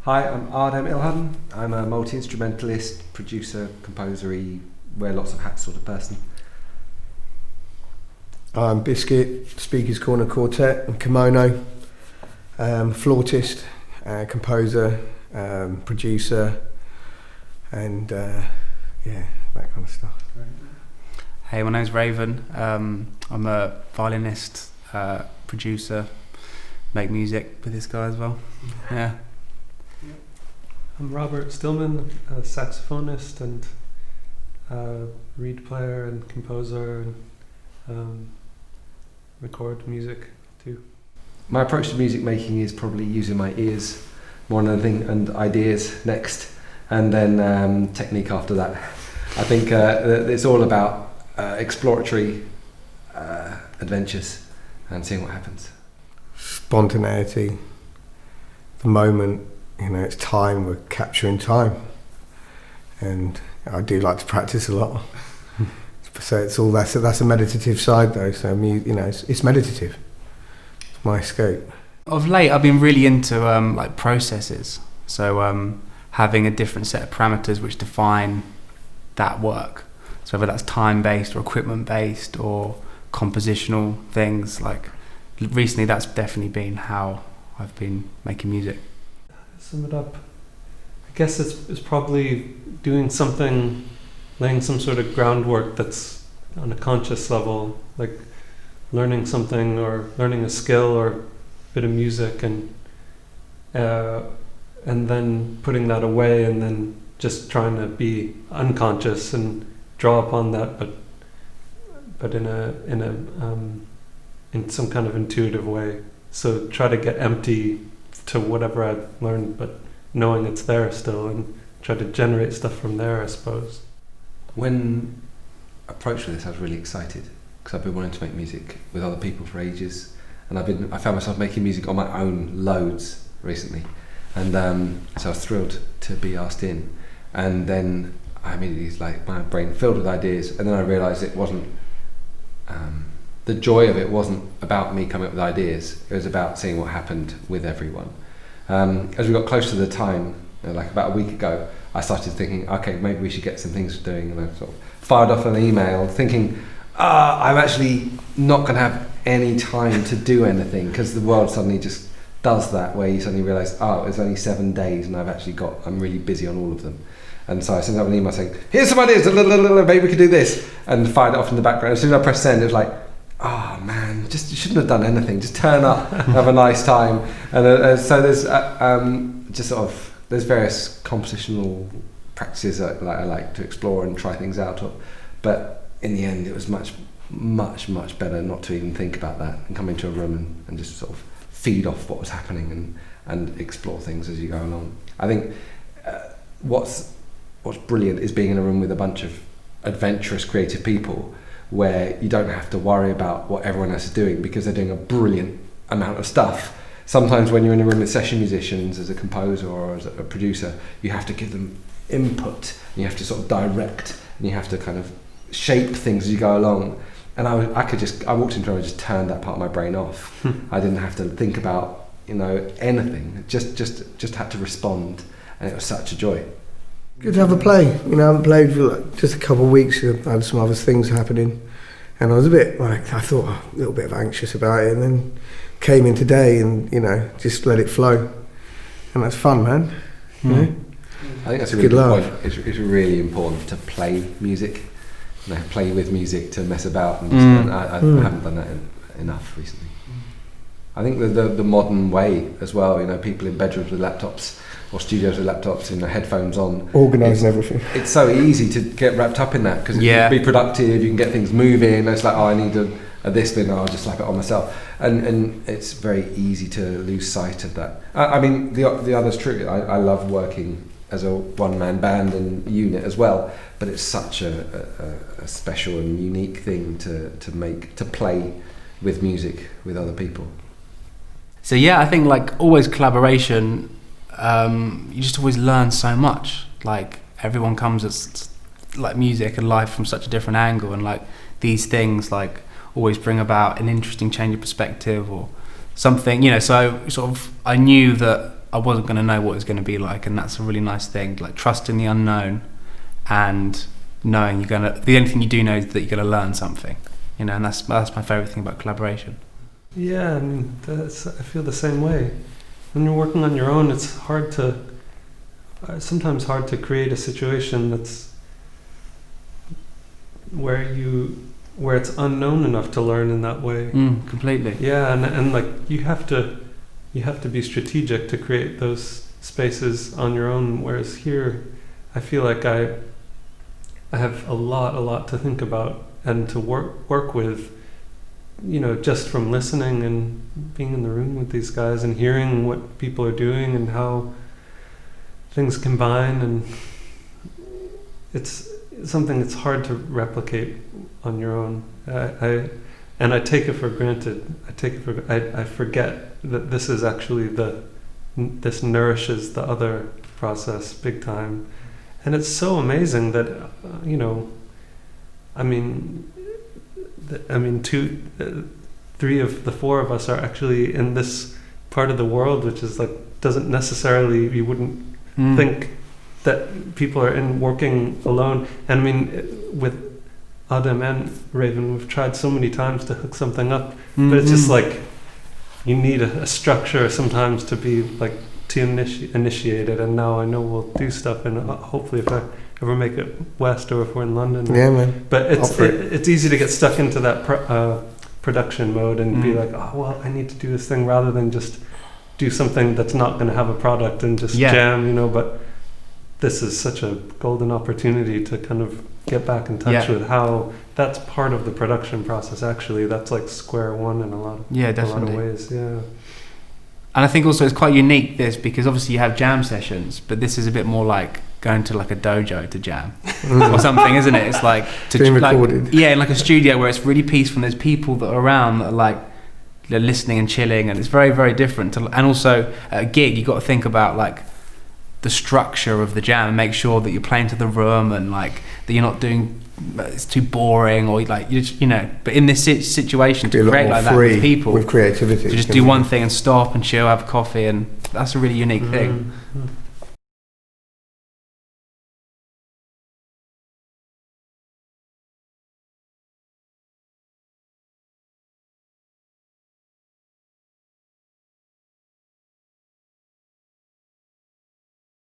Hi, I'm Adem Ilhan. I'm a multi-instrumentalist, producer, composer-y, wear lots of hats sort of person. I'm Biscuit, Speaker's Corner Quartet and Kimono, flautist, composer, producer, and yeah, that kind of stuff. Hey, my name's Raven. I'm a violinist, producer, make music with this guy as well. Yeah. I'm Robert Stillman, a saxophonist and reed player and composer and record music too. My approach to music making is probably using my ears more than anything, and ideas next, and then technique after that. I think it's all about exploratory adventures and seeing what happens. Spontaneity, the moment, it's time, we're capturing time. And I do like to practice a lot. So it's all that's a meditative side though, so it's meditative. It's my escape. Of late, I've been really into like processes. So having a different set of parameters which define that work. So whether that's time-based or equipment-based or compositional things, like recently that's definitely been how I've been making music. Sum it up, I guess it's probably doing something, laying some sort of groundwork that's on a conscious level, like learning something or learning a skill or a bit of music, and then putting that away, and then just trying to be unconscious and draw upon that, but in some kind of intuitive way. So try to get empty to whatever I've learned, but knowing it's there still, and try to generate stuff from there, I suppose. When approached with this, I was really excited because I've been wanting to make music with other people for ages, and I found myself making music on my own loads recently, and so I was thrilled to be asked in. And then I immediately, like, my brain filled with ideas, and then I realised it wasn't the joy of it wasn't about me coming up with ideas. It was about seeing what happened with everyone. As we got close to the time, like about a week ago, I started thinking, okay, maybe we should get some things doing, and I sort of fired off an email thinking, I'm actually not going to have any time to do anything, because the world suddenly just does that, where you suddenly realise, it's only 7 days and I'm really busy on all of them. And so I sent out an email saying, here's some ideas, maybe we could do this, and fired it off in the background. As soon as I pressed send, it was like, man, you shouldn't have done anything, just turn up, have a nice time. And so there's there's various compositional practices that I like to explore and try things out of, but in the end it was much better not to even think about that and come into a room and just sort of feed off what was happening and explore things as you go along. I think what's brilliant is being in a room with a bunch of adventurous creative people, where you don't have to worry about what everyone else is doing, because they're doing a brilliant amount of stuff. Sometimes when you're in a room with session musicians, as a composer or as a producer, you have to give them input, and you have to sort of direct, and you have to kind of shape things as you go along. And I walked into it and just turned that part of my brain off. I didn't have to think about anything. Just had to respond, and it was such a joy. Good to have a play. I haven't played for just a couple of weeks. I had some other things happening, and I was a bit I thought a little bit anxious about it, and then came in today and just let it flow, and that's fun, man. I think that's a really good point. It's really important to play music, play with music, to mess about, and I haven't done that enough recently. I think the modern way as well, people in bedrooms with laptops, or studios with laptops, headphones on, organising everything. It's so easy to get wrapped up in that, because it can be productive, you can get things moving. It's like, I need this thing, I'll just slap it on myself, and it's very easy to lose sight of that. I mean, the other's true. I love working as a one-man band and unit as well, but it's such a special and unique thing to play with music with other people. So I think always collaboration. You just always learn so much. Everyone comes at music and life from such a different angle, and these things always bring about an interesting change of perspective or something, so sort of I knew that I wasn't going to know what it was going to be like, and that's a really nice thing, like trusting the unknown and knowing the only thing you do know is that you're going to learn something, you know, and that's my favorite thing about collaboration. Yeah, I mean, I feel the same way. When you're working on your own, it's sometimes hard to create a situation that's where it's unknown enough to learn in that way. Completely. Yeah, and like you have to be strategic to create those spaces on your own. Whereas here, I feel like I have a lot to think about and to work with. You know, just from listening and being in the room with these guys and hearing what people are doing and how things combine, and it's something that's hard to replicate on your own. I take it for granted. I forget that this is actually this nourishes the other process big time, and it's so amazing that you know, I mean, three of the four of us are actually in this part of the world, which is like doesn't necessarily, you wouldn't think that people are working alone. And I mean, with Adem and Raven, we've tried so many times to hook something up, but it's just like you need a structure sometimes to be like to initiate it. And now I know we'll do stuff, and hopefully if I ever make it west or if we're in London. Yeah, man. But it's easy to get stuck into that production mode and be like, oh, well, I need to do this thing, rather than just do something that's not going to have a product and just jam, you know. But this is such a golden opportunity to kind of get back in touch with how that's part of the production process. Actually, that's like square one in a lot of ways. Yeah. And I think also it's quite unique this, because obviously you have jam sessions, but this is a bit more like going to like a dojo to jam or something, isn't it? It's like being recorded. In like a studio where it's really peaceful and there's people that are around that are like they're listening and chilling, and it's very, very different. And also at a gig, you got to think about like the structure of the jam and make sure that you're playing to the room, and like that you're not doing it's too boring, or like you know. But in this situation, to create like that with people, with creativity, to just do one thing and stop and chill, have a coffee, and that's a really unique thing.